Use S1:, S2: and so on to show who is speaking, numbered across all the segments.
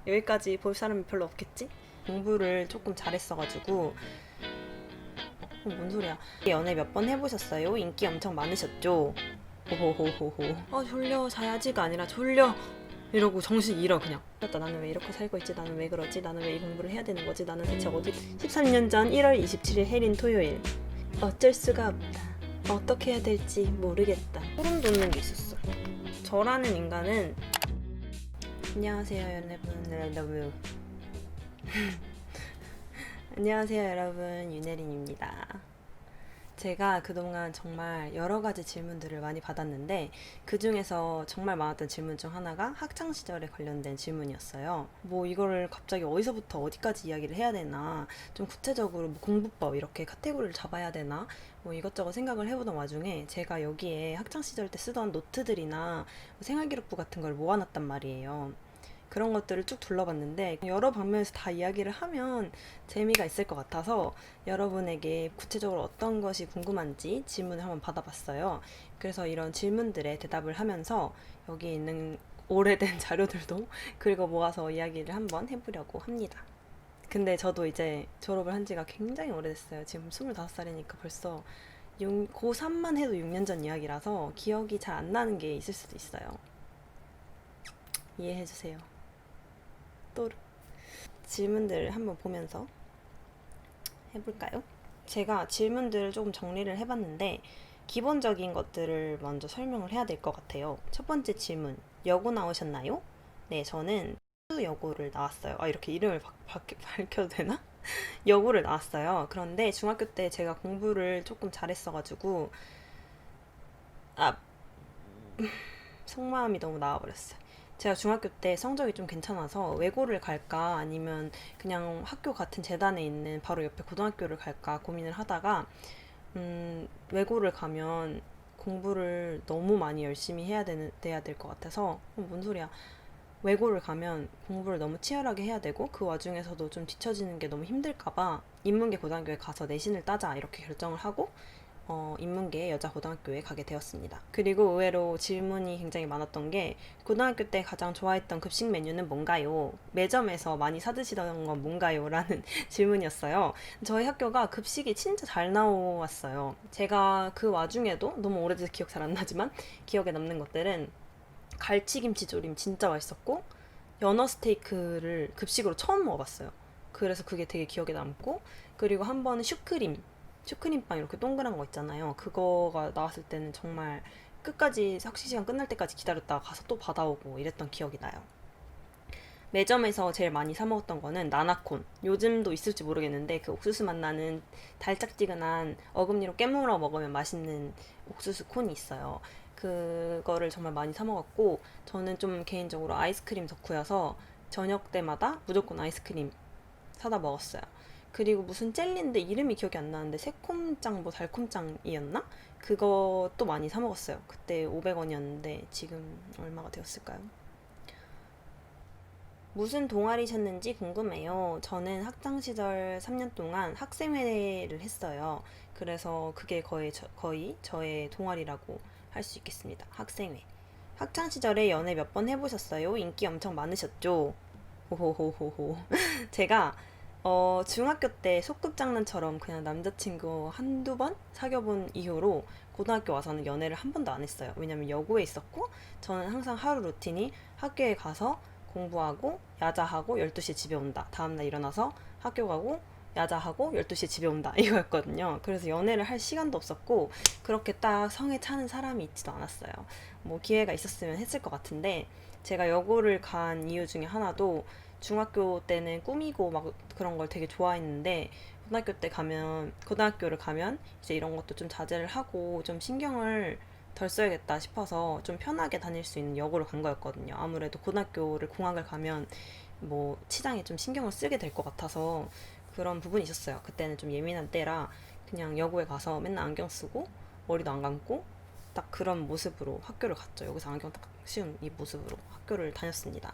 S1: 여기까지 볼 사람이 별로 없겠지? 공부를 조금 잘했어가지고 뭔 소리야. 연애 몇 번 해보셨어요? 인기 엄청 많으셨죠? 호호호호호. 졸려. 자야지가 아니라 졸려 이러고 정신 잃어 그냥. 나는 왜 이렇게 살고 있지? 나는 왜 그러지? 나는 왜 이 공부를 해야 되는 거지? 나는 대체 어디. 13년 전 1월 27일 해린 토요일. 어쩔 수가 없다. 어떻게 해야 될지 모르겠다. 소름 돋는 게 있었어. 저라는 인간은. 안녕하세요 여러분. 안녕하세요 여러분, 윤혜린입니다. 제가 그동안 정말 여러 가지 질문들을 많이 받았는데 그 중에서 정말 많았던 질문 중 하나가 학창 시절에 관련된 질문이었어요. 뭐 이거를 갑자기 어디서부터 어디까지 이야기를 해야 되나, 좀 구체적으로 뭐 공부법 이렇게 카테고리를 잡아야 되나, 뭐 이것저것 생각을 해보던 와중에 제가 여기에 학창 시절 때 쓰던 노트들이나 생활기록부 같은 걸 모아놨단 말이에요. 그런 것들을 쭉 둘러봤는데 여러 방면에서 다 이야기를 하면 재미가 있을 것 같아서 여러분에게 구체적으로 어떤 것이 궁금한지 질문을 한번 받아봤어요. 그래서 이런 질문들에 대답을 하면서 여기 있는 오래된 자료들도 그리고 모아서 이야기를 한번 해보려고 합니다. 근데 저도 이제 졸업을 한 지가 굉장히 오래됐어요. 지금 25살이니까 벌써 고3만 해도 6년 전 이야기라서 기억이 잘 안 나는 게 있을 수도 있어요. 이해해주세요. 또 질문들을 한번 보면서 해볼까요? 제가 질문들을 조금 정리를 해봤는데 기본적인 것들을 먼저 설명을 해야 될 것 같아요. 첫 번째 질문, 여고 나오셨나요? 네, 저는 여고를 나왔어요. 이렇게 이름을 밝혀도 되나? 여고를 나왔어요. 그런데 중학교 때 제가 공부를 조금 잘했어가지고 속마음이 너무 나와버렸어요. 제가 중학교 때 성적이 좀 괜찮아서 외고를 갈까 아니면 그냥 학교 같은 재단에 있는 바로 옆에 고등학교를 갈까 고민을 하다가 외고를 가면 공부를 너무 많이 열심히 돼야 될 것 같아서 뭔 소리야. 외고를 가면 공부를 너무 치열하게 해야 되고 그 와중에서도 좀 뒤처지는 게 너무 힘들까봐 인문계 고등학교에 가서 내신을 따자 이렇게 결정을 하고 인문계 여자고등학교에 가게 되었습니다. 그리고 의외로 질문이 굉장히 많았던 게 고등학교 때 가장 좋아했던 급식 메뉴는 뭔가요? 매점에서 많이 사드시던 건 뭔가요? 라는 질문이었어요. 저희 학교가 급식이 진짜 잘 나왔어요. 제가 그 와중에도 너무 오래돼서 기억 잘 안 나지만 기억에 남는 것들은 갈치김치 조림 진짜 맛있었고 연어 스테이크를 급식으로 처음 먹어봤어요. 그래서 그게 되게 기억에 남고, 그리고 한 번은 슈크림빵 이렇게 동그란 거 있잖아요. 그거가 나왔을 때는 정말 끝까지 학식 시간 끝날 때까지 기다렸다가 가서 또 받아오고 이랬던 기억이 나요. 매점에서 제일 많이 사 먹었던 거는 나나콘. 요즘도 있을지 모르겠는데 그 옥수수 맛 나는 달짝지근한 어금니로 깨물어 먹으면 맛있는 옥수수 콘이 있어요. 그거를 정말 많이 사 먹었고, 저는 좀 개인적으로 아이스크림 덕후여서 저녁 때마다 무조건 아이스크림 사다 먹었어요. 그리고 무슨 젤리인데 이름이 기억이 안 나는데 새콤짱 뭐 달콤짱이었나? 그것도 많이 사 먹었어요. 그때 500원이었는데 지금 얼마가 되었을까요? 무슨 동아리셨는지 궁금해요. 저는 학창시절 3년 동안 학생회를 했어요. 그래서 그게 거의 저의 동아리라고 할 수 있겠습니다. 학생회. 학창시절에 연애 몇 번 해보셨어요? 인기 엄청 많으셨죠? 호호호호호. 제가 중학교 때 소꿉장난처럼 그냥 남자친구 한두 번 사귀어본 이후로 고등학교 와서는 연애를 한 번도 안 했어요. 왜냐면 여고에 있었고 저는 항상 하루 루틴이 학교에 가서 공부하고 야자하고 12시에 집에 온다. 다음날 일어나서 학교 가고 야자하고 12시에 집에 온다. 이거였거든요. 그래서 연애를 할 시간도 없었고 그렇게 딱 성에 차는 사람이 있지도 않았어요. 뭐 기회가 있었으면 했을 것 같은데 제가 여고를 간 이유 중에 하나도 중학교 때는 꾸미고 막 그런 걸 되게 좋아했는데 고등학교를 가면 이제 이런 것도 좀 자제를 하고 좀 신경을 덜 써야겠다 싶어서 좀 편하게 다닐 수 있는 여고를 간 거였거든요. 아무래도 고등학교를 공학을 가면 뭐 치장에 좀 신경을 쓰게 될 것 같아서 그런 부분이 있었어요. 그때는 좀 예민한 때라 그냥 여고에 가서 맨날 안경 쓰고 머리도 안 감고 딱 그런 모습으로 학교를 갔죠. 여기서 안경 딱 씌운 이 모습으로 학교를 다녔습니다.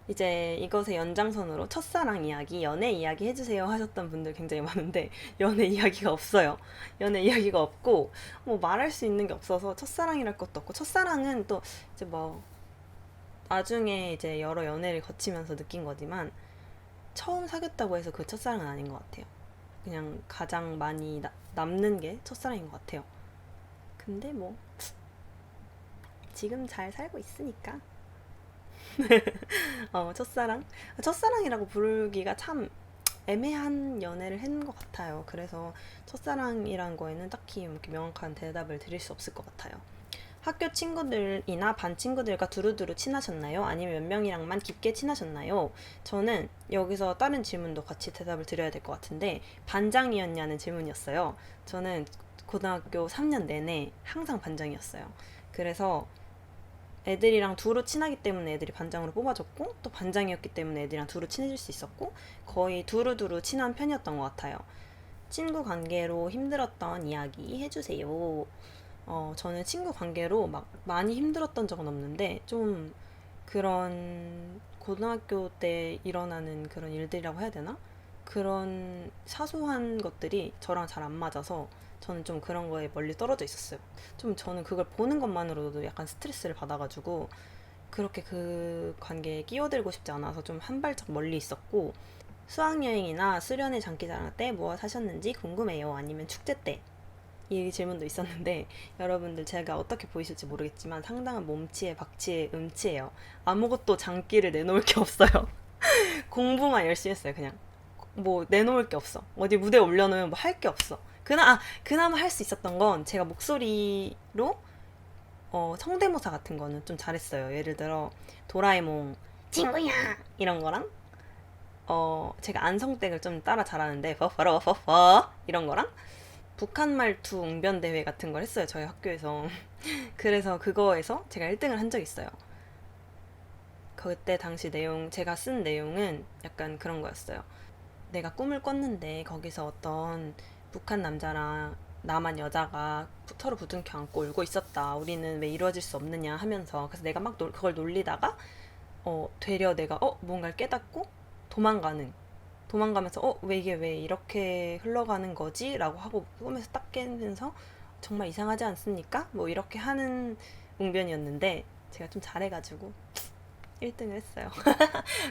S1: 이제 이것의 연장선으로 첫사랑 이야기, 연애 이야기 해주세요 하셨던 분들 굉장히 많은데 연애 이야기가 없어요. 연애 이야기가 없고 뭐 말할 수 있는 게 없어서 첫사랑이랄 것도 없고, 첫사랑은 또 이제 뭐 나중에 이제 여러 연애를 거치면서 느낀 거지만 처음 사귀었다고 해서 그 첫사랑은 아닌 것 같아요. 그냥 가장 많이 남는 게 첫사랑인 것 같아요. 근데 뭐 지금 잘 살고 있으니까 첫사랑? 첫사랑이라고 부르기가 참 애매한 연애를 한 것 같아요. 그래서 첫사랑이란 거에는 딱히 이렇게 명확한 대답을 드릴 수 없을 것 같아요. 학교 친구들이나 반 친구들과 두루두루 친하셨나요? 아니면 몇 명이랑만 깊게 친하셨나요? 저는 여기서 다른 질문도 같이 대답을 드려야 될 것 같은데 반장이었냐는 질문이었어요. 저는 고등학교 3년 내내 항상 반장이었어요. 그래서 애들이랑 두루 친하기 때문에 애들이 반장으로 뽑아줬고 또 반장이었기 때문에 애들이랑 두루 친해질 수 있었고 거의 두루두루 친한 편이었던 것 같아요. 친구 관계로 힘들었던 이야기 해주세요. 저는 친구 관계로 막 많이 힘들었던 적은 없는데 좀 그런 고등학교 때 일어나는 그런 일들이라고 해야 되나? 그런 사소한 것들이 저랑 잘 안 맞아서 저는 좀 그런 거에 멀리 떨어져 있었어요. 좀 저는 그걸 보는 것만으로도 약간 스트레스를 받아가지고 그렇게 그 관계에 끼어들고 싶지 않아서 좀 한 발짝 멀리 있었고 수학여행이나 수련회 장기자랑 때 무엇 하셨는지 궁금해요. 아니면 축제 때 이 질문도 있었는데 여러분들 제가 어떻게 보이실지 모르겠지만 상당한 몸치에 박치에 음치예요. 아무것도 장기를 내놓을 게 없어요. 공부만 열심히 했어요. 그냥 뭐 내놓을 게 없어. 어디 무대에 올려놓으면 뭐 할 게 없어. 그나마 할 수 있었던 건 제가 목소리로 성대모사 같은 거는 좀 잘했어요. 예를 들어 도라에몽 친구야 이런 거랑 제가 안성댁을 좀 따라 잘하는데 퍼퍼러퍼퍼 이런 거랑 북한 말투 웅변 대회 같은 걸 했어요. 저희 학교에서. 그래서 그거에서 제가 1등을 한 적이 있어요. 그때 당시 제가 쓴 내용은 약간 그런 거였어요. 내가 꿈을 꿨는데 거기서 어떤 북한 남자랑 나만 여자가 서로 부둥켜 안고 울고 있었다. 우리는 왜 이루어질 수 없느냐 하면서 그래서 내가 막 그걸 놀리다가 되려 내가 뭔가를 깨닫고 도망가면서 왜 이게 왜 이렇게 흘러가는 거지? 라고 하고 꿈에서 딱 깨면서 정말 이상하지 않습니까? 뭐 이렇게 하는 웅변이었는데 제가 좀 잘해가지고 1등을 했어요.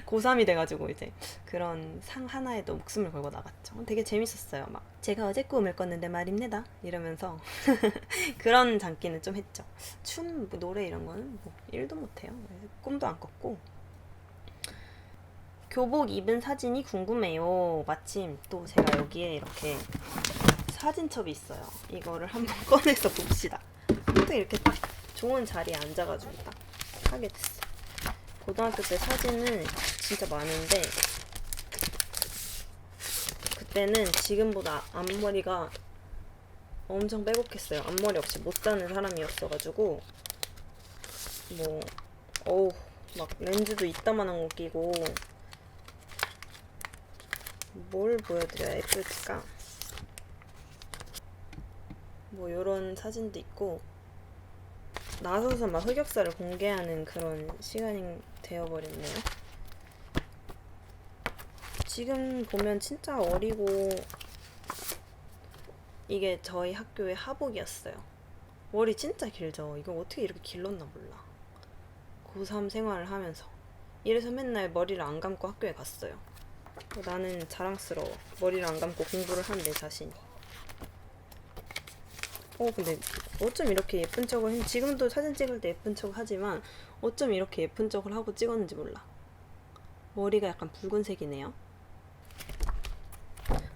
S1: 고3이 돼가지고 이제 그런 상 하나에도 목숨을 걸고 나갔죠. 되게 재밌었어요. 막 제가 어제 꿈을 꿨는데 말입니다. 이러면서 그런 장기는 좀 했죠. 춤, 노래 이런 거는 뭐 1도 못해요. 꿈도 안 꿨고. 교복 입은 사진이 궁금해요. 마침 또 제가 여기에 이렇게 사진첩이 있어요. 이거를 한번 꺼내서 봅시다. 또 이렇게 딱 좋은 자리에 앉아가지고 딱 하게 됐어. 고등학교 때 사진은 진짜 많은데 그때는 지금보다 앞머리가 엄청 빼곡했어요. 앞머리 없이 못 사는 사람이었어가지고 막 렌즈도 이따만한 거 끼고 뭘 보여드려야 예쁠까? 뭐 요런 사진도 있고 나서서 막 흑역사를 공개하는 그런 시간이 되어버렸네요. 지금 보면 진짜 어리고 이게 저희 학교의 하복이었어요. 머리 진짜 길죠? 이거 어떻게 이렇게 길렀나 몰라. 고3 생활을 하면서 이래서 맨날 머리를 안 감고 학교에 갔어요. 나는 자랑스러워. 머리를 안 감고 공부를 한 내 자신이. 근데 어쩜 이렇게 예쁜 척을 지금도 사진 찍을 때 예쁜 척 하지만 어쩜 이렇게 예쁜 척을 하고 찍었는지 몰라. 머리가 약간 붉은색이네요.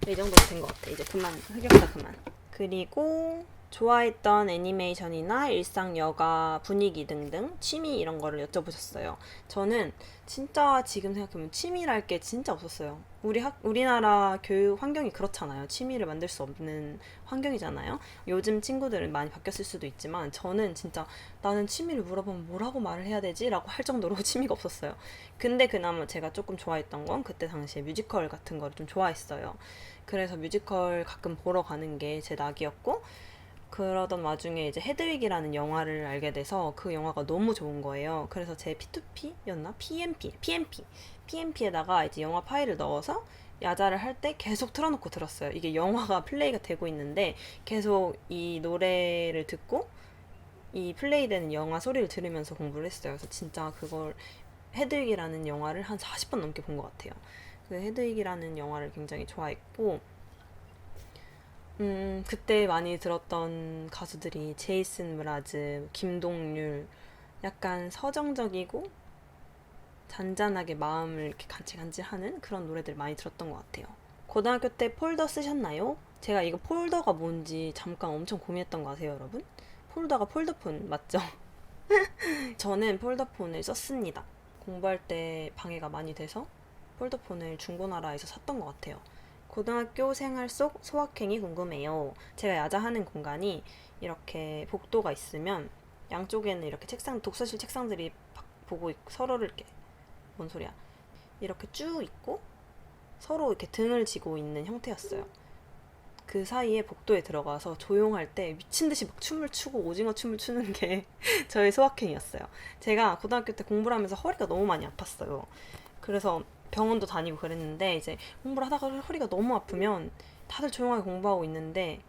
S1: 이 정도 된 것 같아. 이제 그만, 흑역사 그만. 그리고 좋아했던 애니메이션이나 일상 여가 분위기 등등 취미 이런 거를 여쭤보셨어요. 저는 진짜 지금 생각해보면 취미랄 게 진짜 없었어요. 우리나라 교육 환경이 그렇잖아요. 취미를 만들 수 없는 환경이잖아요. 요즘 친구들은 많이 바뀌었을 수도 있지만 저는 진짜 나는 취미를 물어보면 뭐라고 말을 해야 되지? 라고 할 정도로 취미가 없었어요. 근데 그나마 제가 조금 좋아했던 건 그때 당시에 뮤지컬 같은 거를 좀 좋아했어요. 그래서 뮤지컬 가끔 보러 가는 게 제 낙이었고 그러던 와중에 이제 헤드윅이라는 영화를 알게 돼서 그 영화가 너무 좋은 거예요. 그래서 제 P2P였나? PMP에다가 이제 영화 파일을 넣어서 야자를 할 때 계속 틀어놓고 들었어요. 이게 영화가 플레이가 되고 있는데 계속 이 노래를 듣고 이 플레이되는 영화 소리를 들으면서 공부를 했어요. 그래서 진짜 그걸 헤드윅이라는 영화를 한 40번 넘게 본 것 같아요. 그 헤드윅이라는 영화를 굉장히 좋아했고 그때 많이 들었던 가수들이 제이슨 브라즈, 김동률, 약간 서정적이고 잔잔하게 마음을 이렇게 간질간질하는 그런 노래들 많이 들었던 것 같아요. 고등학교 때 폴더 쓰셨나요? 제가 이거 폴더가 뭔지 잠깐 엄청 고민했던 거 아세요, 여러분? 폴더가 폴더폰 맞죠? 저는 폴더폰을 썼습니다. 공부할 때 방해가 많이 돼서 폴더폰을 중고나라에서 샀던 것 같아요. 고등학교 생활 속 소확행이 궁금해요. 제가 야자하는 공간이 이렇게 복도가 있으면 양쪽에는 이렇게 독서실 책상들이 보고 있고 서로를 이렇게, 뭔 소리야? 이렇게 쭉 있고 서로 이렇게 등을 지고 있는 형태였어요. 그 사이에 복도에 들어가서 조용할 때 미친 듯이 막 춤을 추고 오징어 춤을 추는 게 저의 소확행이었어요. 제가 고등학교 때 공부를 하면서 허리가 너무 많이 아팠어요. 그래서 병원도 다니고 그랬는데 이제 공부를 하다가 허리가 너무 아프면 다들 조용하게 공부하고 있는데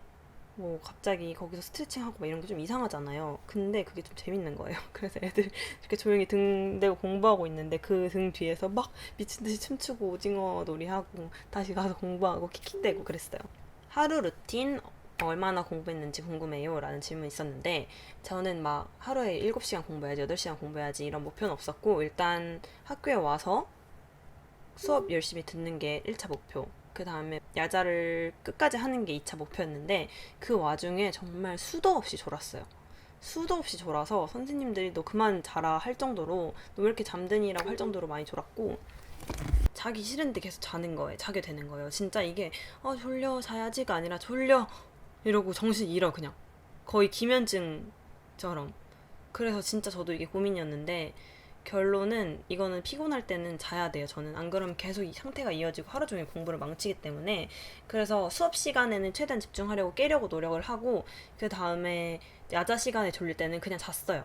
S1: 뭐 갑자기 거기서 스트레칭하고 막 이런 게 좀 이상하잖아요. 근데 그게 좀 재밌는 거예요. 그래서 애들 이렇게 조용히 등 대고 공부하고 있는데 그 등 뒤에서 막 미친 듯이 춤추고 오징어 놀이하고 다시 가서 공부하고 킥킥대고 그랬어요. 하루 루틴 얼마나 공부했는지 궁금해요 라는 질문이 있었는데 저는 막 하루에 7시간 공부해야지 8시간 공부해야지 이런 목표는 없었고 일단 학교에 와서 수업 열심히 듣는 게 1차 목표, 그 다음에 야자를 끝까지 하는 게 2차 목표였는데 그 와중에 정말 수도 없이 졸았어요. 수도 없이 졸아서 선생님들이 너 그만 자라 할 정도로 너 왜 이렇게 잠드니라고 할 정도로 많이 졸았고 자기 싫은데 계속 자는 거예요. 자게 되는 거예요. 진짜 이게 졸려 자야지가 아니라 졸려 이러고 정신 잃어 그냥. 거의 기면증처럼. 그래서 진짜 저도 이게 고민이었는데 결론은 이거는 피곤할 때는 자야 돼요. 저는 안 그러면 계속 이 상태가 이어지고 하루 종일 공부를 망치기 때문에 그래서 수업 시간에는 최대한 집중하려고 깨려고 노력을 하고 그 다음에 야자 시간에 졸릴 때는 그냥 잤어요.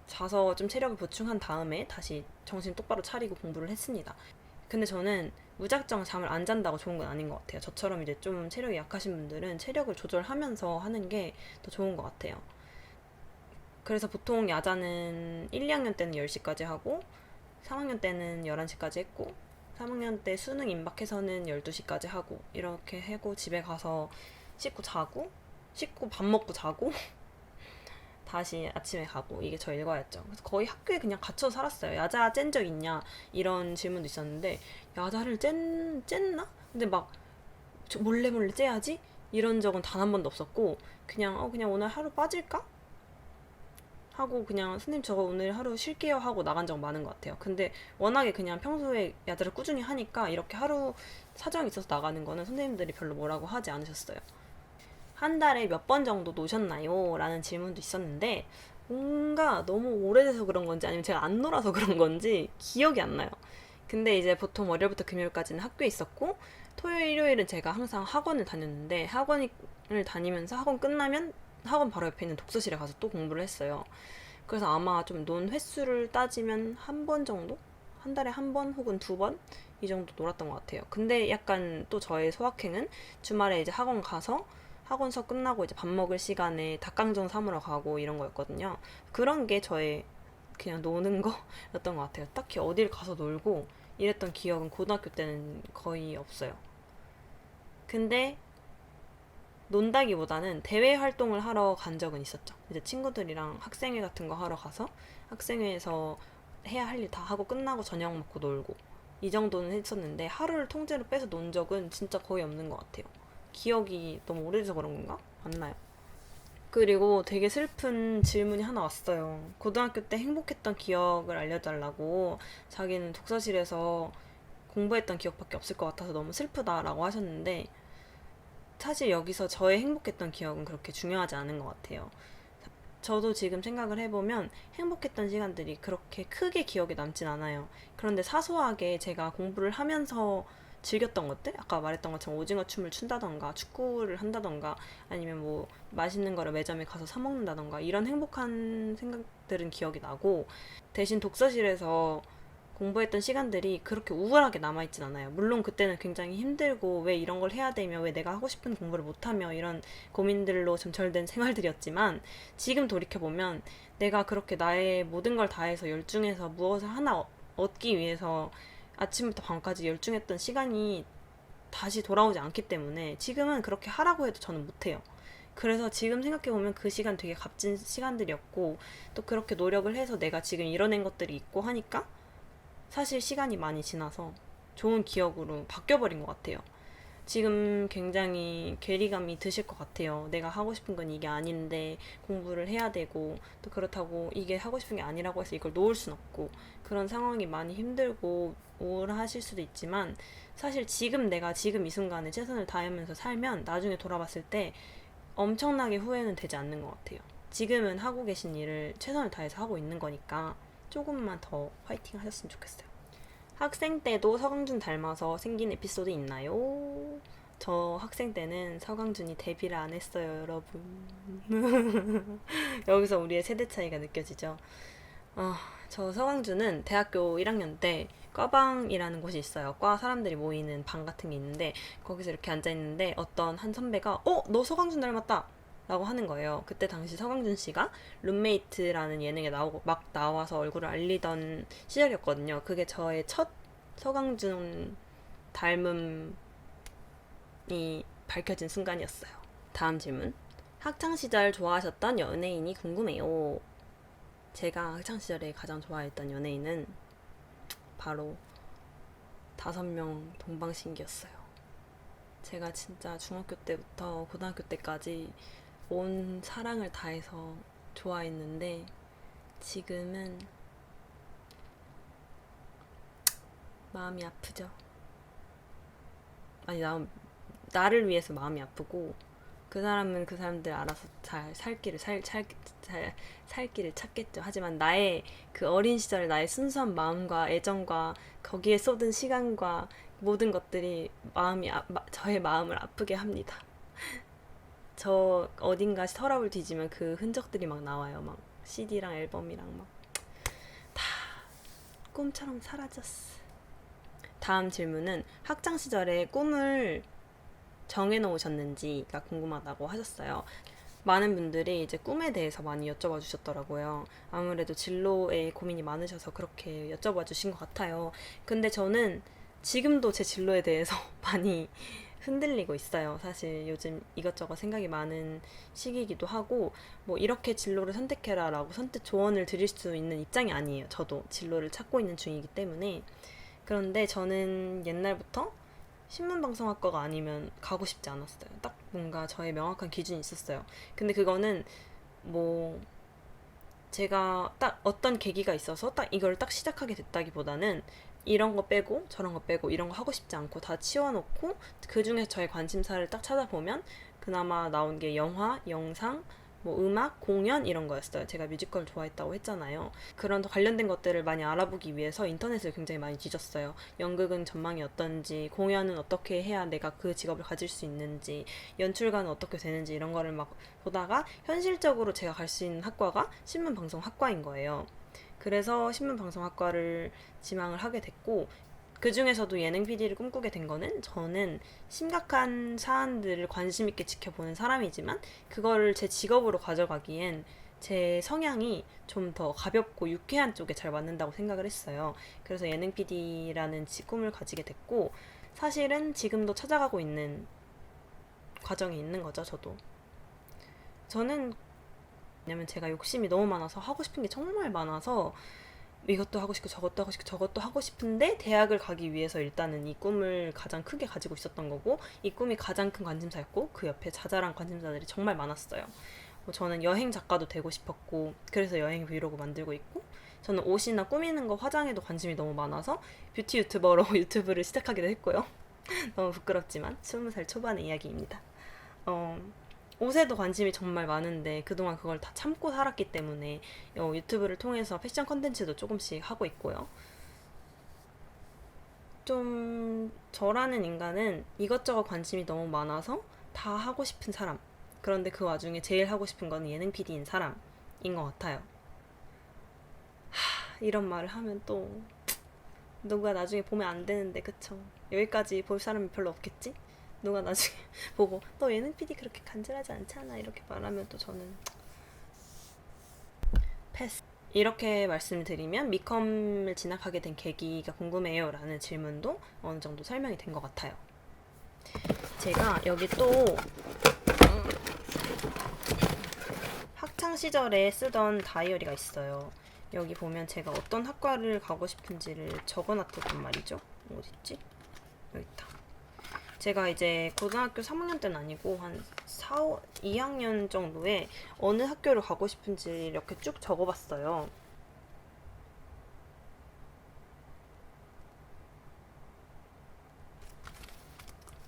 S1: 자서 좀 체력을 보충한 다음에 다시 정신 똑바로 차리고 공부를 했습니다. 근데 저는 무작정 잠을 안 잔다고 좋은 건 아닌 것 같아요. 저처럼 이제 좀 체력이 약하신 분들은 체력을 조절하면서 하는 게 더 좋은 것 같아요. 그래서 보통 야자는 1, 2학년 때는 10시까지 하고 3학년 때는 11시까지 했고 3학년 때 수능 임박해서는 12시까지 하고 이렇게 하고 집에 가서 씻고 자고 씻고 밥 먹고 자고 다시 아침에 가고 이게 저 일과였죠. 그래서 거의 학교에 그냥 갇혀 살았어요. 야자 짠 적 있냐 이런 질문도 있었는데 야자를 쨌나? 근데 막 몰래 몰래 째야지 이런 적은 단 한 번도 없었고 그냥 오늘 하루 빠질까? 하고 그냥 선생님 저거 오늘 하루 쉴게요 하고 나간 적 많은 것 같아요. 근데 워낙에 그냥 평소에 야자를 꾸준히 하니까 이렇게 하루 사정이 있어서 나가는 거는 선생님들이 별로 뭐라고 하지 않으셨어요. 한 달에 몇 번 정도 노셨나요? 라는 질문도 있었는데 뭔가 너무 오래돼서 그런 건지 아니면 제가 안 놀아서 그런 건지 기억이 안 나요. 근데 이제 보통 월요일부터 금요일까지는 학교에 있었고 토요일, 일요일은 제가 항상 학원을 다녔는데 학원을 다니면서 학원 끝나면 학원 바로 옆에 있는 독서실에 가서 또 공부를 했어요. 그래서 아마 좀 논 횟수를 따지면 한 번 정도? 한 달에 한 번 혹은 두 번? 이 정도 놀았던 것 같아요. 근데 약간 또 저의 소확행은 주말에 이제 학원 가서 학원 수업 끝나고 이제 밥 먹을 시간에 닭강정 사먹으러 가고 이런 거였거든요. 그런 게 저의 그냥 노는 거였던 것 같아요. 딱히 어딜 가서 놀고 이랬던 기억은 고등학교 때는 거의 없어요. 근데 논다기보다는 대외 활동을 하러 간 적은 있었죠. 이제 친구들이랑 학생회 같은 거 하러 가서 학생회에서 해야 할 일 다 하고 끝나고 저녁 먹고 놀고 이 정도는 했었는데 하루를 통째로 빼서 논 적은 진짜 거의 없는 것 같아요. 기억이 너무 오래돼서 그런 건가? 맞나요? 그리고 되게 슬픈 질문이 하나 왔어요. 고등학교 때 행복했던 기억을 알려달라고 자기는 독서실에서 공부했던 기억밖에 없을 것 같아서 너무 슬프다라고 하셨는데 사실 여기서 저의 행복했던 기억은 그렇게 중요하지 않은 것 같아요. 저도 지금 생각을 해보면 행복했던 시간들이 그렇게 크게 기억에 남진 않아요. 그런데 사소하게 제가 공부를 하면서 즐겼던 것들? 아까 말했던 것처럼 오징어 춤을 춘다던가 축구를 한다던가 아니면 뭐 맛있는 거를 매점에 가서 사 먹는다던가 이런 행복한 생각들은 기억이 나고 대신 독서실에서 공부했던 시간들이 그렇게 우울하게 남아있진 않아요. 물론 그때는 굉장히 힘들고 왜 이런 걸 해야 되며 왜 내가 하고 싶은 공부를 못하며 이런 고민들로 점철된 생활들이었지만 지금 돌이켜보면 내가 그렇게 나의 모든 걸 다해서 열중해서 무엇을 하나 얻기 위해서 아침부터 밤까지 열중했던 시간이 다시 돌아오지 않기 때문에 지금은 그렇게 하라고 해도 저는 못해요. 그래서 지금 생각해보면 그 시간 되게 값진 시간들이었고 또 그렇게 노력을 해서 내가 지금 이뤄낸 것들이 있고 하니까 사실 시간이 많이 지나서 좋은 기억으로 바뀌어버린 것 같아요. 지금 굉장히 괴리감이 드실 것 같아요. 내가 하고 싶은 건 이게 아닌데 공부를 해야 되고 또 그렇다고 이게 하고 싶은 게 아니라고 해서 이걸 놓을 순 없고 그런 상황이 많이 힘들고 우울하실 수도 있지만 사실 지금 내가 지금 이 순간에 최선을 다하면서 살면 나중에 돌아봤을 때 엄청나게 후회는 되지 않는 것 같아요. 지금은 하고 계신 일을 최선을 다해서 하고 있는 거니까 조금만 더 화이팅 하셨으면 좋겠어요. 학생 때도 서강준 닮아서 생긴 에피소드 있나요? 저 학생 때는 서강준이 데뷔를 안 했어요, 여러분. 여기서 우리의 세대 차이가 느껴지죠? 저 서강준은 대학교 1학년 때 과방이라는 곳이 있어요. 과 사람들이 모이는 방 같은 게 있는데 거기서 이렇게 앉아있는데 어떤 한 선배가 너 서강준 닮았다! 라고 하는 거예요. 그때 당시 서강준 씨가 룸메이트라는 예능에 막 나와서 얼굴을 알리던 시절이었거든요. 그게 저의 첫 서강준 닮음이 밝혀진 순간이었어요. 다음 질문. 학창시절 좋아하셨던 연예인이 궁금해요. 제가 학창시절에 가장 좋아했던 연예인은 바로 5명 동방신기였어요. 제가 진짜 중학교 때부터 고등학교 때까지 온 사랑을 다해서 좋아했는데 지금은 마음이 아프죠. 아니 나를 위해서 마음이 아프고 그 사람은 그 사람들 알아서 잘 살 길을 살 길을 찾겠죠. 하지만 나의 그 어린 시절 나의 순수한 마음과 애정과 거기에 쏟은 시간과 모든 것들이 저의 마음을 아프게 합니다. 저 어딘가 서랍을 뒤지면 그 흔적들이 막 나와요. 막 CD랑 앨범이랑 막 다 꿈처럼 사라졌어. 다음 질문은 학창 시절에 꿈을 정해놓으셨는지가 궁금하다고 하셨어요. 많은 분들이 이제 꿈에 대해서 많이 여쭤봐 주셨더라고요. 아무래도 진로에 고민이 많으셔서 그렇게 여쭤봐 주신 것 같아요. 근데 저는 지금도 제 진로에 대해서 많이 흔들리고 있어요. 사실 요즘 이것저것 생각이 많은 시기이기도 하고 뭐 이렇게 진로를 선택해라 라고 선택 조언을 드릴 수 있는 입장이 아니에요. 저도 진로를 찾고 있는 중이기 때문에. 그런데 저는 옛날부터 신문방송학과가 아니면 가고 싶지 않았어요. 딱 뭔가 저의 명확한 기준이 있었어요. 근데 그거는 뭐 제가 딱 어떤 계기가 있어서 딱 이걸 딱 시작하게 됐다기보다는 이런 거 빼고 저런 거 빼고 이런 거 하고 싶지 않고 다 치워놓고 그 중에 저의 관심사를 딱 찾아보면 그나마 나온 게 영화, 영상, 뭐 음악, 공연 이런 거였어요. 제가 뮤지컬 좋아했다고 했잖아요. 그런 관련된 것들을 많이 알아보기 위해서 인터넷을 굉장히 많이 뒤졌어요. 연극은 전망이 어떤지, 공연은 어떻게 해야 내가 그 직업을 가질 수 있는지, 연출가는 어떻게 되는지 이런 거를 막 보다가 현실적으로 제가 갈 수 있는 학과가 신문방송학과인 거예요. 그래서 신문방송학과를 지망을 하게 됐고 그 중에서도 예능 PD를 꿈꾸게 된 거는 저는 심각한 사안들을 관심 있게 지켜보는 사람이지만 그거를 제 직업으로 가져가기엔 제 성향이 좀 더 가볍고 유쾌한 쪽에 잘 맞는다고 생각을 했어요. 그래서 예능 PD라는 꿈을 가지게 됐고 사실은 지금도 찾아가고 있는 과정이 있는 거죠, 저도. 저는 왜냐면 제가 욕심이 너무 많아서 하고 싶은 게 정말 많아서 이것도 하고 싶고 저것도 하고 싶고 저것도 하고 싶은데 대학을 가기 위해서 일단은 이 꿈을 가장 크게 가지고 있었던 거고 이 꿈이 가장 큰 관심사였고 그 옆에 자잘한 관심사들이 정말 많았어요. 뭐 저는 여행 작가도 되고 싶었고 그래서 여행 브이로그 만들고 있고 저는 옷이나 꾸미는 거 화장에도 관심이 너무 많아서 뷰티 유튜버로 유튜브를 시작하기도 했고요. 너무 부끄럽지만 20살 초반의 이야기입니다. 옷에도 관심이 정말 많은데 그동안 그걸 다 참고 살았기 때문에 유튜브를 통해서 패션 컨텐츠도 조금씩 하고 있고요. 좀 저라는 인간은 이것저것 관심이 너무 많아서 다 하고 싶은 사람. 그런데 그 와중에 제일 하고 싶은 건 예능 PD인 사람인 것 같아요. 이런 말을 하면 또 누가 나중에 보면 안 되는데, 그쵸? 여기까지 볼 사람이 별로 없겠지? 누가 나중에 보고 너 예능 PD 그렇게 간절하지 않잖아 이렇게 말하면 또 저는 패스. 이렇게 말씀드리면 미컴을 진학하게 된 계기가 궁금해요 라는 질문도 어느 정도 설명이 된 것 같아요. 제가 여기 또 학창 시절에 쓰던 다이어리가 있어요. 여기 보면 제가 어떤 학과를 가고 싶은지를 적어놨단 말이죠. 어딨지? 여기 있다. 제가 이제 고등학교 3학년 때는 아니고 한 2학년 정도에 어느 학교를 가고 싶은지 이렇게 쭉 적어봤어요.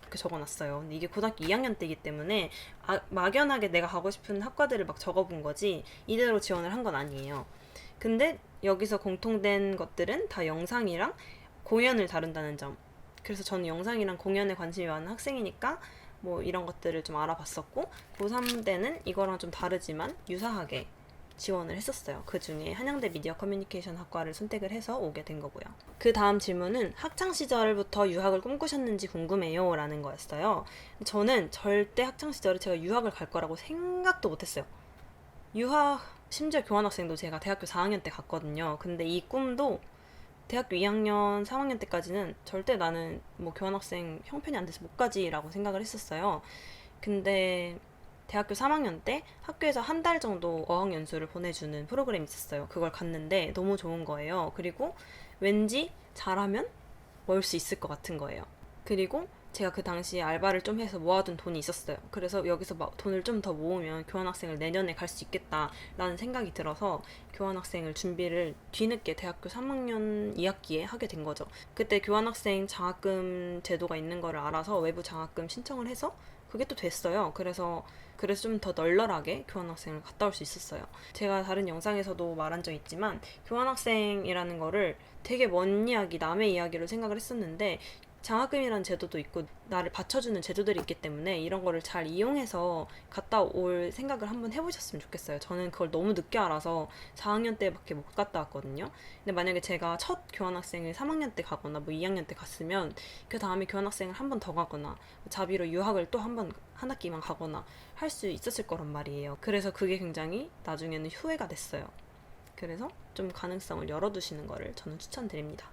S1: 이렇게 적어놨어요. 근데 이게 고등학교 2학년 때이기 때문에 막연하게 내가 가고 싶은 학과들을 막 적어본 거지 이대로 지원을 한 건 아니에요. 근데 여기서 공통된 것들은 다 영상이랑 공연을 다룬다는 점. 그래서 저는 영상이랑 공연에 관심이 많은 학생이니까 뭐 이런 것들을 좀 알아봤었고 고3 때는 이거랑 좀 다르지만 유사하게 지원을 했었어요. 그 중에 한양대 미디어 커뮤니케이션 학과를 선택을 해서 오게 된 거고요. 그 다음 질문은 학창 시절부터 유학을 꿈꾸셨는지 궁금해요 라는 거였어요. 저는 절대 학창 시절에 제가 유학을 갈 거라고 생각도 못했어요. 유학, 심지어 교환학생도 제가 대학교 4학년 때 갔거든요. 근데 이 꿈도 대학교 2학년, 3학년 때까지는 절대 나는 뭐 교환학생 형편이 안 돼서 못 가지라고 생각을 했었어요. 근데 대학교 3학년 때 학교에서 한 달 정도 어학연수를 보내주는 프로그램이 있었어요. 그걸 갔는데 너무 좋은 거예요. 그리고 왠지 잘하면 올 수 있을 것 같은 거예요. 그리고 제가 그 당시에 알바를 좀 해서 모아둔 돈이 있었어요. 그래서 여기서 막 돈을 좀 더 모으면 교환학생을 내년에 갈 수 있겠다라는 생각이 들어서 교환학생을 준비를 뒤늦게 대학교 3학년 2학기에 하게 된 거죠. 그때 교환학생 장학금 제도가 있는 거를 알아서 외부 장학금 신청을 해서 그게 또 됐어요. 그래서 좀 더 널널하게 교환학생을 갔다 올 수 있었어요. 제가 다른 영상에서도 말한 적 있지만 교환학생이라는 거를 되게 먼 이야기, 남의 이야기로 생각을 했었는데 장학금이라는 제도도 있고 나를 받쳐주는 제도들이 있기 때문에 이런 거를 잘 이용해서 갔다 올 생각을 한번 해보셨으면 좋겠어요. 저는 그걸 너무 늦게 알아서 4학년 때밖에 못 갔다 왔거든요. 근데 만약에 제가 첫 교환학생을 3학년 때 가거나 뭐 2학년 때 갔으면 그 다음에 교환학생을 한 번 더 가거나 자비로 유학을 또 한 번 한 학기만 가거나 할 수 있었을 거란 말이에요. 그래서 그게 굉장히 나중에는 후회가 됐어요. 그래서 좀 가능성을 열어두시는 거를 저는 추천드립니다.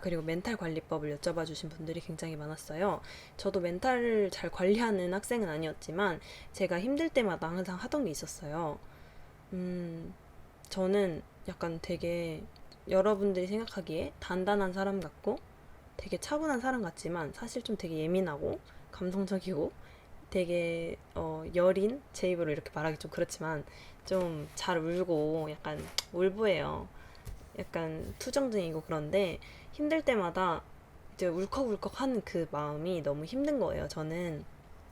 S1: 그리고 멘탈 관리법을 여쭤봐 주신 분들이 굉장히 많았어요. 저도 멘탈을 잘 관리하는 학생은 아니었지만 제가 힘들 때마다 항상 하던 게 있었어요. 저는 약간 되게 여러분들이 생각하기에 단단한 사람 같고 되게 차분한 사람 같지만 사실 좀 되게 예민하고 감성적이고 되게 여린, 제 입으로 이렇게 말하기 좀 그렇지만 좀 잘 울고 약간 울보예요. 약간 투정증이고 그런데 힘들 때마다 이제 울컥울컥 하는 그 마음이 너무 힘든 거예요, 저는.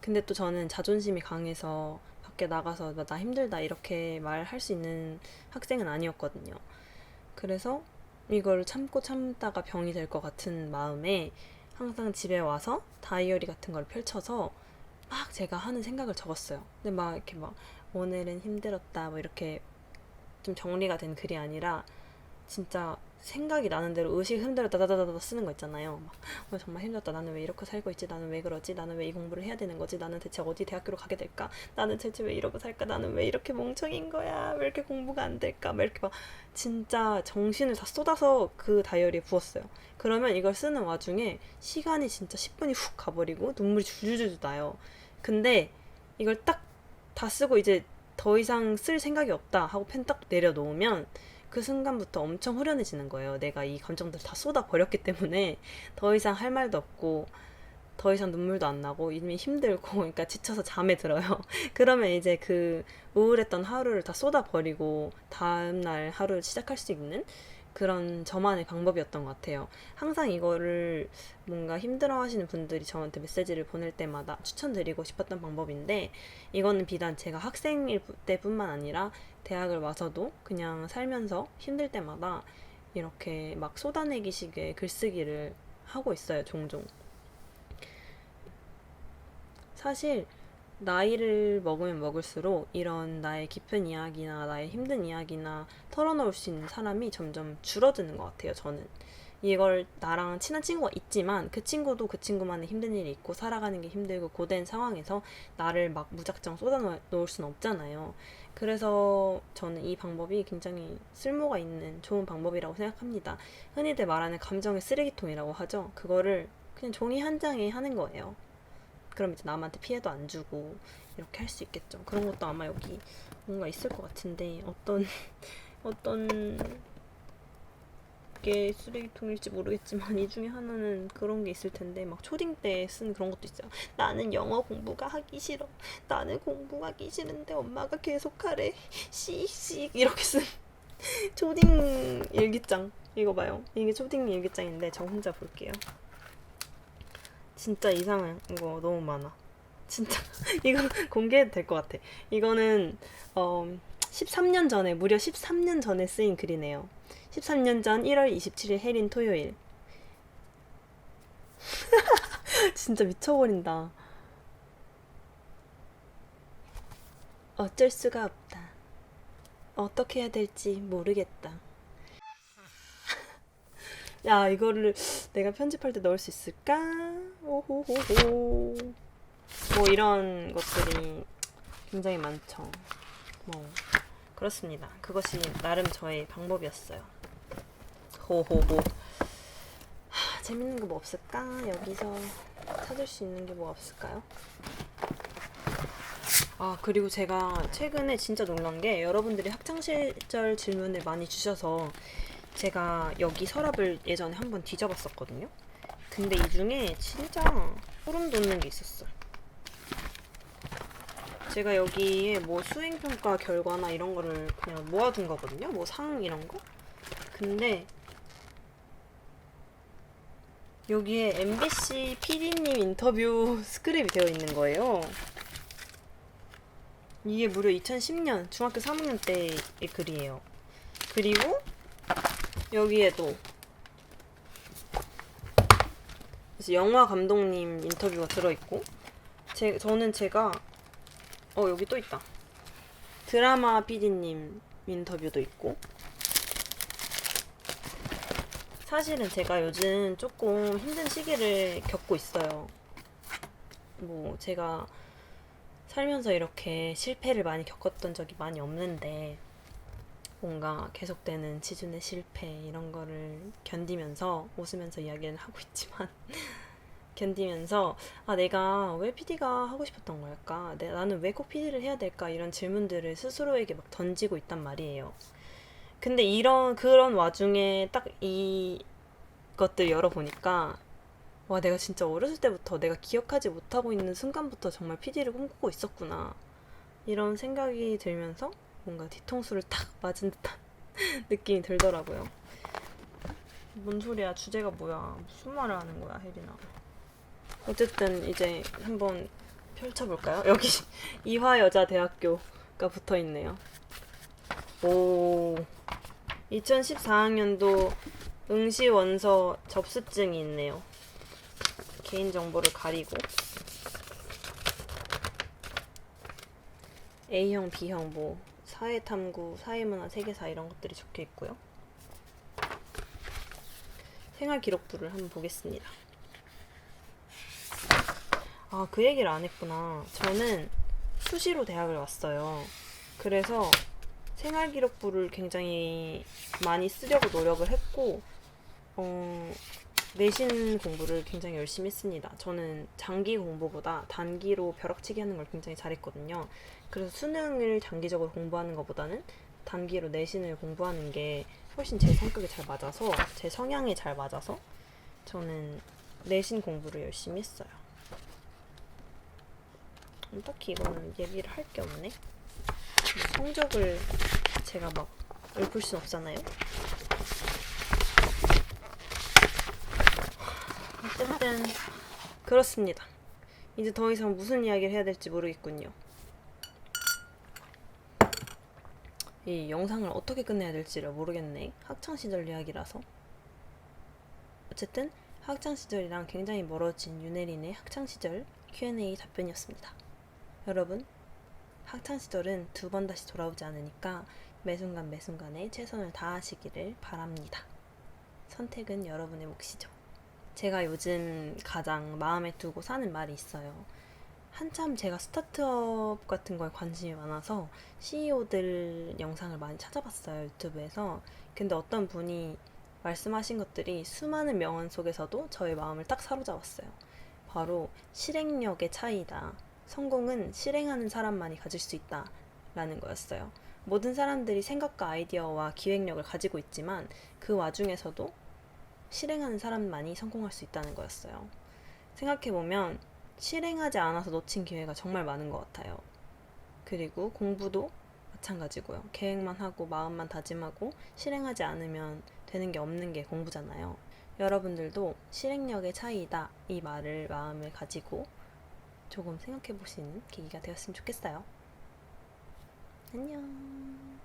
S1: 근데 또 저는 자존심이 강해서 밖에 나가서 나 힘들다 이렇게 말할 수 있는 학생은 아니었거든요. 그래서 이걸 참고 참다가 병이 될 것 같은 마음에 항상 집에 와서 다이어리 같은 걸 펼쳐서 막 제가 하는 생각을 적었어요. 근데 막 이렇게 막 오늘은 힘들었다 뭐 이렇게 좀 정리가 된 글이 아니라 진짜 생각이 나는 대로 의식 흔들어 다다다다 쓰는 거 있잖아요. 막 정말 힘들었다. 나는 왜 이렇게 살고 있지? 나는 왜 그러지? 나는 왜 이 공부를 해야 되는 거지? 나는 대체 어디 대학교로 가게 될까? 나는 대체 왜 이러고 살까? 나는 왜 이렇게 멍청인 거야? 왜 이렇게 공부가 안 될까? 막 이렇게 막 진짜 정신을 다 쏟아서 그 다이어리에 부었어요. 그러면 이걸 쓰는 와중에 시간이 진짜 10분이 훅 가버리고 눈물이 줄줄줄 나요. 근데 이걸 딱 다 쓰고 이제 더 이상 쓸 생각이 없다 하고 펜 딱 내려놓으면 그 순간부터 엄청 후련해지는 거예요. 내가 이 감정들 다 쏟아 버렸기 때문에 더 이상 할 말도 없고 더 이상 눈물도 안 나고 이미 힘들고 그러니까 지쳐서 잠에 들어요. 그러면 이제 그 우울했던 하루를 다 쏟아 버리고 다음날 하루를 시작할 수 있는 그런 저만의 방법이었던 것 같아요. 항상 이거를 뭔가 힘들어 하시는 분들이 저한테 메시지를 보낼 때마다 추천드리고 싶었던 방법인데 이거는 비단 제가 학생일 때뿐만 아니라 대학을 와서도 그냥 살면서 힘들 때마다 이렇게 막 쏟아내기 식의 글쓰기를 하고 있어요, 종종. 사실 나이를 먹으면 먹을수록 이런 나의 깊은 이야기나 나의 힘든 이야기나 털어놓을 수 있는 사람이 점점 줄어드는 것 같아요, 저는. 이걸 나랑 친한 친구가 있지만 그 친구도 그 친구만의 힘든 일이 있고 살아가는 게 힘들고 고된 상황에서 나를 막 무작정 쏟아놓을 수는 없잖아요. 그래서 저는 이 방법이 굉장히 쓸모가 있는 좋은 방법이라고 생각합니다. 흔히들 말하는 감정의 쓰레기통이라고 하죠. 그거를 그냥 종이 한 장에 하는 거예요. 그럼 이제 남한테 피해도 안 주고 이렇게 할 수 있겠죠. 그런 것도 아마 여기 뭔가 있을 것 같은데 어떤 게 쓰레기통일지 모르겠지만 이 중에 하나는 그런 게 있을 텐데 막 초딩 때 쓴 그런 것도 있어요. 나는 영어 공부가 하기 싫어. 나는 공부하기 싫은데 엄마가 계속 하래. 씩 이렇게 쓴 초딩 일기장 읽어봐요. 이게 초딩 일기장인데 저 혼자 볼게요. 진짜 이상한 거 너무 많아. 진짜 이거 공개해도 될 것 같아. 이거는 13년 전에 무려 13년 전에 쓰인 글이네요. 13년 전 1월 27일 해린 토요일. 진짜 미쳐버린다. 어쩔 수가 없다. 어떻게 해야 될지 모르겠다. 야, 이거를 내가 편집할 때 넣을 수 있을까? 오호호호. 뭐 이런 것들이 굉장히 많죠. 뭐 그렇습니다. 그것이 나름 저의 방법이었어요. 호호호. 재밌는 거 뭐 없을까? 여기서 찾을 수 있는 게 뭐 없을까요? 아, 그리고 제가 최근에 진짜 놀란 게 여러분들이 학창시절 질문을 많이 주셔서 제가 여기 서랍을 예전에 한번 뒤져봤었거든요. 근데 이 중에 진짜 소름 돋는 게 있었어요. 제가 여기에 뭐 수행평가 결과나 이런 거를 그냥 모아둔 거거든요. 뭐 상 이런 거. 근데 여기에 MBC PD님 인터뷰 스크랩이 되어 있는 거예요. 이게 무려 2010년 중학교 3학년 때의 글이에요. 그리고 여기에도 영화 감독님 인터뷰가 들어있고 저는 제가 여기 또 있다. 드라마 PD님 인터뷰도 있고 사실은 제가 요즘 조금 힘든 시기를 겪고 있어요. 뭐 제가 살면서 이렇게 실패를 많이 겪었던 적이 많이 없는데 뭔가 계속되는 지준의 실패 이런 거를 견디면서 웃으면서 이야기를 하고 있지만 견디면서 내가 왜 PD가 하고 싶었던 걸까? 나는 왜 꼭 PD를 해야 될까? 이런 질문들을 스스로에게 막 던지고 있단 말이에요. 근데 그런 와중에 딱 이것들 열어보니까 와, 내가 진짜 어렸을 때부터 내가 기억하지 못하고 있는 순간부터 정말 PD를 꿈꾸고 있었구나. 이런 생각이 들면서 뭔가 뒤통수를 탁 맞은 듯한 느낌이 들더라고요. 뭔 소리야? 주제가 뭐야? 무슨 말을 하는 거야, 혜린아? 어쨌든 이제 한번 펼쳐볼까요? 여기 이화여자대학교가 붙어있네요. 오, 2014학년도 응시원서 접수증이 있네요. 개인정보를 가리고 A형, B형 뭐 사회탐구, 사회문화, 세계사 이런 것들이 적혀 있고요. 생활기록부를 한번 보겠습니다. 그 얘기를 안 했구나. 저는 수시로 대학을 왔어요. 그래서 생활기록부를 굉장히 많이 쓰려고 노력을 했고 내신 공부를 굉장히 열심히 했습니다. 저는 장기 공부보다 단기로 벼락치기 하는 걸 굉장히 잘했거든요. 그래서 수능을 장기적으로 공부하는 것보다는 단기로 내신을 공부하는 게 훨씬 제 성격에 잘 맞아서 제 성향에 잘 맞아서 저는 내신 공부를 열심히 했어요. 딱히 이거는 얘기를 할 게 없네. 성적을 제가 막 읊을 순 없잖아요. 어쨌든 그렇습니다. 이제 더 이상 무슨 이야기를 해야 될지 모르겠군요. 이 영상을 어떻게 끝내야 될지를 모르겠네. 학창시절 이야기라서. 어쨌든 학창시절이랑 굉장히 멀어진 윤혜린의 학창시절 Q&A 답변이었습니다. 여러분, 학창시절은 두 번 다시 돌아오지 않으니까 매순간에 최선을 다하시기를 바랍니다. 선택은 여러분의 몫이죠. 제가 요즘 가장 마음에 두고 사는 말이 있어요. 한참 제가 스타트업 같은 거에 관심이 많아서 CEO들 영상을 많이 찾아봤어요, 유튜브에서. 근데 어떤 분이 말씀하신 것들이 수많은 명언 속에서도 저의 마음을 딱 사로잡았어요. 바로 실행력의 차이다. 성공은 실행하는 사람만이 가질 수 있다. 라는 거였어요. 모든 사람들이 생각과 아이디어와 기획력을 가지고 있지만 그 와중에서도 실행하는 사람만이 성공할 수 있다는 거였어요. 생각해보면 실행하지 않아서 놓친 기회가 정말 많은 것 같아요. 그리고 공부도 마찬가지고요. 계획만 하고 마음만 다짐하고 실행하지 않으면 되는 게 없는 게 공부잖아요. 여러분들도 실행력의 차이다 이 말을 마음을 가지고 조금 생각해 보시는 계기가 되었으면 좋겠어요. 안녕.